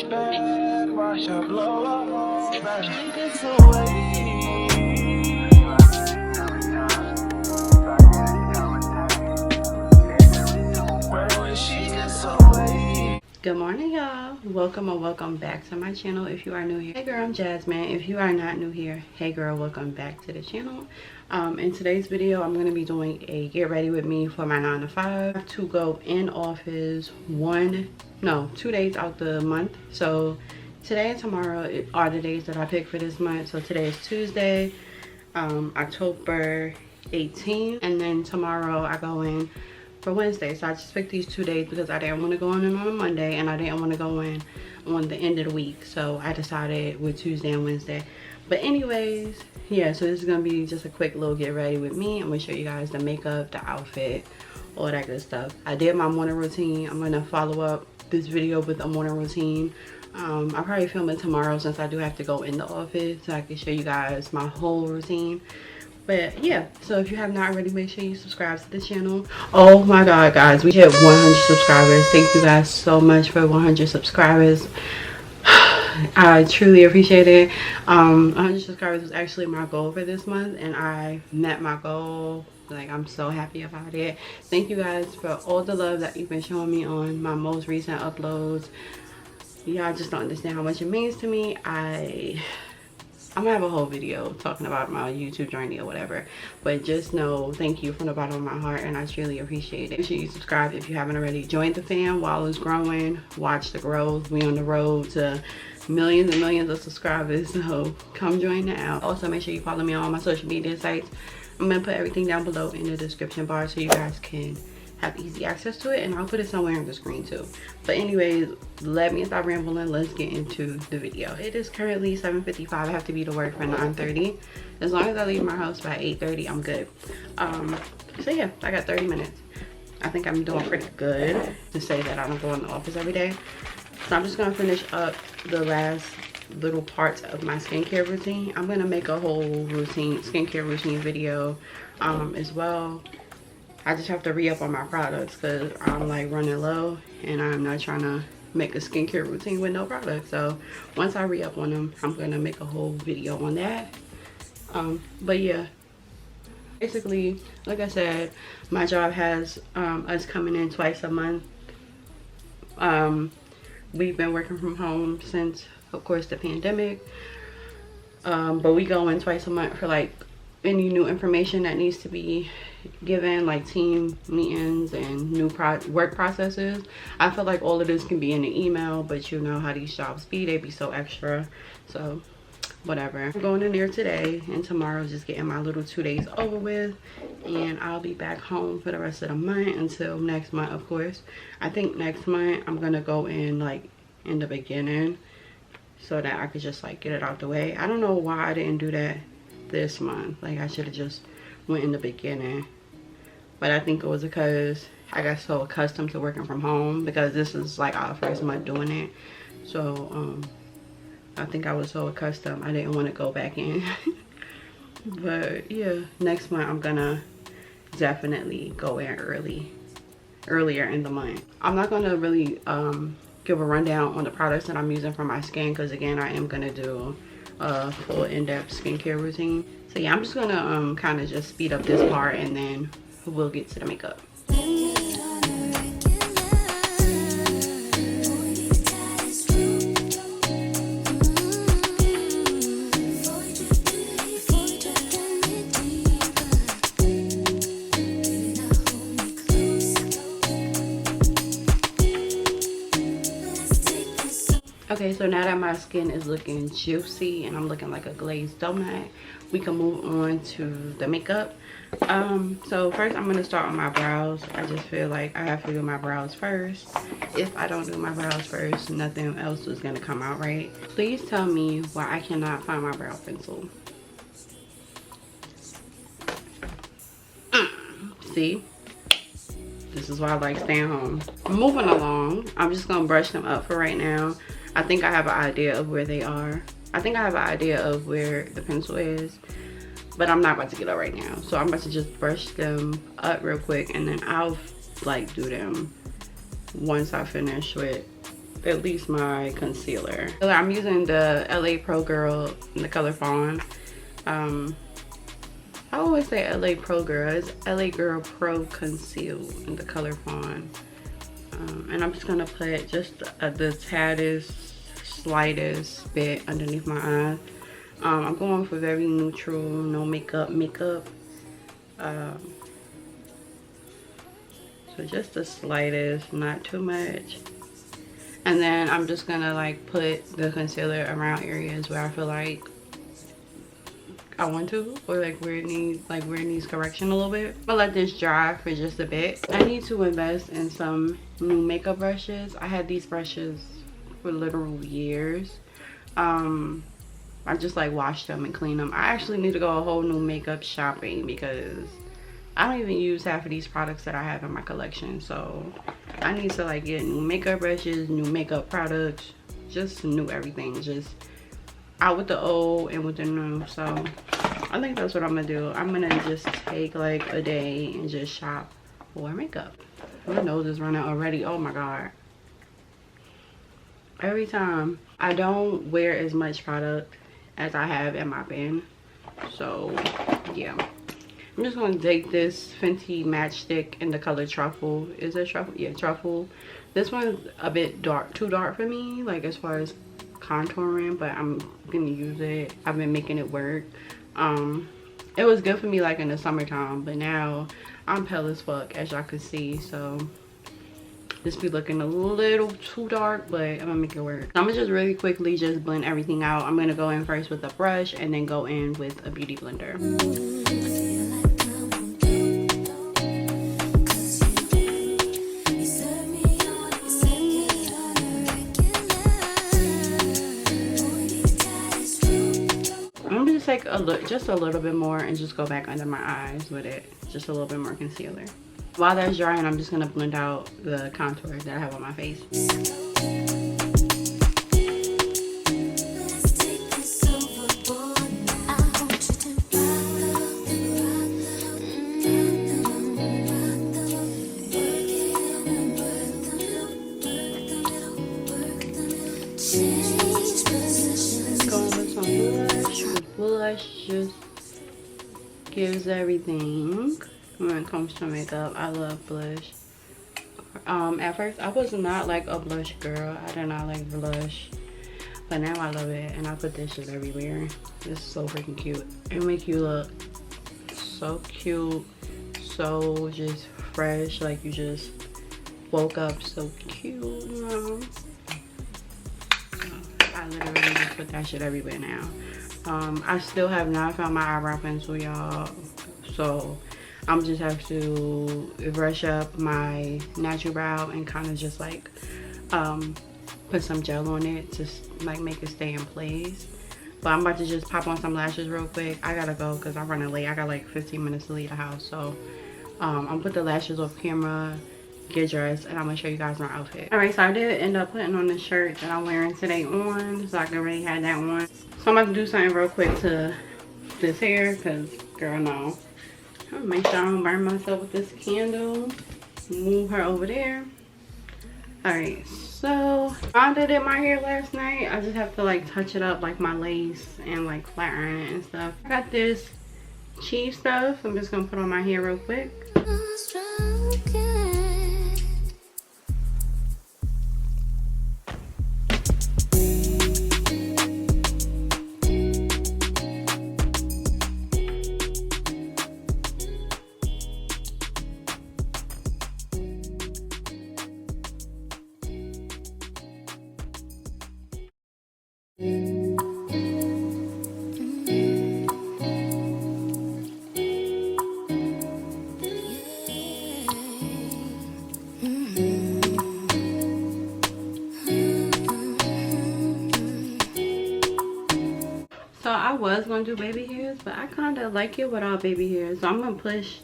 back, watch her blow up. She gets away. Good morning, y'all. Welcome or welcome back to my channel. If you are new here, hey girl, I'm Jazmine. If you are not new here, hey girl, welcome back to the channel. In today's video, I'm going to be doing a get ready with me for my 9 to 5 to go in office 2 days out the month. So today and tomorrow are the days that I picked for this month. So today is Tuesday, October 18th, and then tomorrow I go in for Wednesday. So I just picked these 2 days because I didn't want to go in on a Monday and I didn't want to go in on the end of the week. So I decided with Tuesday and Wednesday. But anyways, yeah, so this is gonna be just a quick little get ready with me. I'm gonna show you guys the makeup, the outfit, all that good stuff. I did my morning routine. I'm gonna follow up this video with a morning routine. I'll probably film it tomorrow since I do have to go in the office so I can show you guys my whole routine. But yeah, so if you have not already, make sure you subscribe to the channel. Oh my god, guys, we hit 100 subscribers. Thank you guys so much for 100 subscribers. I truly appreciate it. 100 subscribers was actually my goal for this month and I met my goal. Like, I'm so happy about it. Thank you guys for all the love that you've been showing me on my most recent uploads. Y'all just don't understand how much it means to me. I'm gonna have a whole video talking about my YouTube journey or whatever, but just know thank you from the bottom of my heart and I truly appreciate it. Make sure you subscribe if you haven't already. Join the fam while it's growing. Watch the growth. We on the road to millions and millions of subscribers, so come join now. Also, make sure you follow me on all my social media sites. I'm gonna put everything down below in the description bar so you guys can have easy access to it, and I'll put it somewhere on the screen too. But anyways, let me stop rambling. Let's get into the video. It is currently 7:55. I have to be to work for 9:30. As long as I leave my house by 8:30, I'm good. So yeah, I got 30 minutes. I think I'm doing pretty good to say that I don't go in the office every day. So I'm just gonna finish up the last little parts of my skincare routine. I'm gonna make a whole skincare routine video as well. I just have to re-up on my products because I'm like running low and I'm not trying to make a skincare routine with no products. So once I re-up on them, I'm gonna make a whole video on that. But yeah, basically, like I said, my job has us coming in twice a month. We've been working from home since, of course, the pandemic. But we go in twice a month for like any new information that needs to be given, like team meetings and new work processes. I feel like all of this can be in the email, but you know how these jobs be, they be so extra. So whatever, I'm going in there today and tomorrow, just getting my little 2 days over with, and I'll be back home for the rest of the month until next month. Of course, I think next month I'm gonna go in like in the beginning so that I could just like get it out the way. I don't know why I didn't do that this month. Like, I should have just went in the beginning, but I think it was because I got so accustomed to working from home because this is like our first month doing it. So I think I was so accustomed I didn't want to go back in. But yeah, next month I'm gonna definitely go in earlier in the month. I'm not gonna really give a rundown on the products that I'm using for my skin because again, I am gonna do a full in-depth skincare routine. So yeah, I'm just gonna kind of just speed up this part and then we'll get to the makeup. Okay, so now that my skin is looking juicy and I'm looking like a glazed donut, we can move on to the makeup. So first I'm going to start on my brows. I just feel like I have to do my brows first. If I don't do my brows first, nothing else is going to come out right. Please tell me why I cannot find my brow pencil. See? This is why I like staying home. Moving along, I'm just going to brush them up for right now. I think I have an idea of where they are. I think I have an idea of where the pencil is, but I'm not about to get up right now. So I'm about to just brush them up real quick and then I'll like do them once I finish with at least my concealer. I'm using the LA Pro Girl in the color Fawn. I always say LA Pro Girl. It's LA Girl Pro Conceal in the color Fawn. And I'm just gonna put just the slightest bit underneath my eye. I'm going for very neutral, no makeup. So just the slightest, not too much. And then I'm just gonna like put the concealer around areas where I feel like I want to, or like where it needs correction a little bit. I'll let this dry for just a bit. I need to invest in some new makeup brushes. I had these brushes for literal years. I just like washed them and cleaned them. I actually need to go a whole new makeup shopping because I don't even use half of these products that I have in my collection. So I need to like get new makeup brushes, new makeup products, just new everything. Just out with the old and with the new. So I think that's what I'm gonna do. I'm gonna just take like a day and just shop for makeup. My nose is running already. Oh my god. Every time I don't wear as much product as I have in my bin. So yeah. I'm just gonna take this Fenty matchstick in the color Truffle. Is it Truffle? Yeah, Truffle. This one's a bit dark, too dark for me, like as far as contouring, but I'm gonna use it. I've been making it work. It was good for me like in the summertime, but now I'm pale as fuck, as y'all can see. So this be looking a little too dark, but I'm gonna make it work. So I'm gonna just really quickly just blend everything out. I'm gonna go in first with a brush and then go in with a beauty blender. Take a look, just a little bit more, and just go back under my eyes with it, just a little bit more concealer. While that's drying, I'm just gonna blend out the contour that I have on my face. Blush just gives everything when it comes to makeup. I love blush. At first I was not like a blush girl. I did not like blush, but now I love it, and I put this shit everywhere. It's so freaking cute. It make you look so cute, so just fresh, like you just woke up so cute, you know. I literally just put that shit everywhere now. I still have not found my eyebrow pencil, y'all, so I'm just have to brush up my natural brow and kind of just like put some gel on it to like make it stay in place. But I'm about to just pop on some lashes real quick. I gotta go because I'm running late. I got like 15 minutes to leave the house, so I'm gonna put the lashes off camera, get dressed, and I'm gonna show you guys my outfit. All right, so I did end up putting on the shirt that I'm wearing today on, so I can already have that one. So I'm about to do something real quick to this hair because, girl, no. I'll make sure I don't burn myself with this candle. Move her over there. All right, so I did my hair last night. I just have to like touch it up, like my lace, and like flat iron it and stuff. I got this cheese stuff. I'm just gonna put on my hair real quick. So I was gonna do baby hairs, but I kind of like it without baby hairs. So I'm gonna push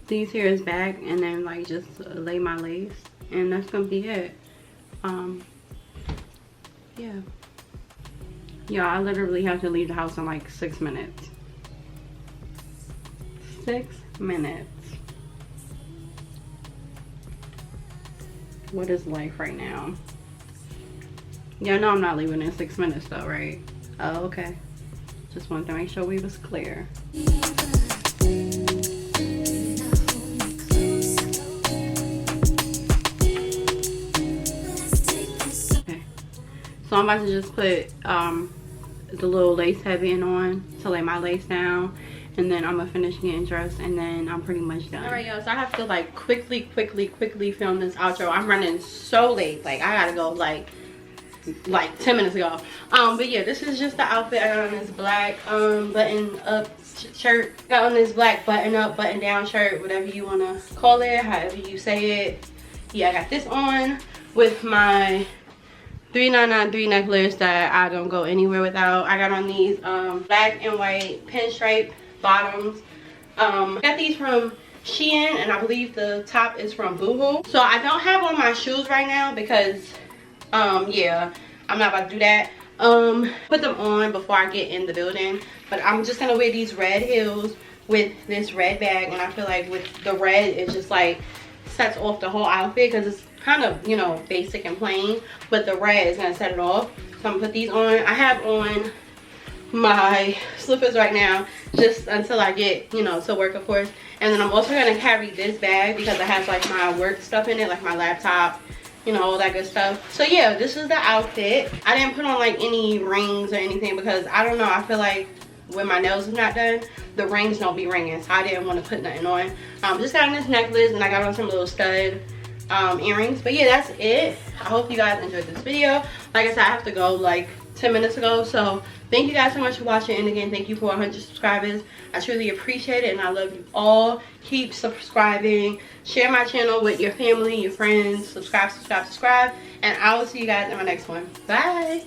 these hairs back and then like just lay my lace, and that's gonna be it. Yeah. Yeah, I literally have to leave the house in like 6 minutes. 6 minutes. What is life right now? Yeah, no, I'm not leaving in 6 minutes though, right? Oh, okay. Just wanted to make sure we was clear. Okay. So I'm about to just put the little lace headband on to lay my lace down, and then I'm gonna finish getting dressed, and then I'm pretty much done. All right, y'all, so I have to like quickly film this outro. I'm running so late. Like I gotta go like 10 minutes ago. But yeah, this is just the outfit. I got on this black button up shirt, got on this black button up, button down shirt, whatever you want to call it, however you say it. Yeah, I got this on with my 3993 necklace that I don't go anywhere without. I got on these black and white pinstripe bottoms. Got these from Shein, and I believe the top is from Boohoo. So I don't have on my shoes right now because yeah, I'm not about to do that. Put them on before I get in the building, but I'm just gonna wear these red heels with this red bag, and I feel like with the red it just like sets off the whole outfit because it's kind of, you know, basic and plain, but the red is gonna set it off. So I'm gonna put these on. I have on my slippers right now just until I get, you know, to work, of course. And then I'm also gonna carry this bag because it has like my work stuff in it, like my laptop, you know, all that good stuff. So yeah, this is the outfit. I didn't put on like any rings or anything because I don't know, I feel like when my nails is not done, the rings don't be ringing, so I didn't want to put nothing on. Just got on this necklace, and I got on some little stud earrings. But yeah, that's it. I hope you guys enjoyed this video. Like I said, I have to go like 10 minutes ago, so thank you guys so much for watching, and again, thank you for 100 subscribers. I truly appreciate it, and I love you all. Keep subscribing, share my channel with your family, your friends, subscribe, and I will see you guys in my next one. Bye.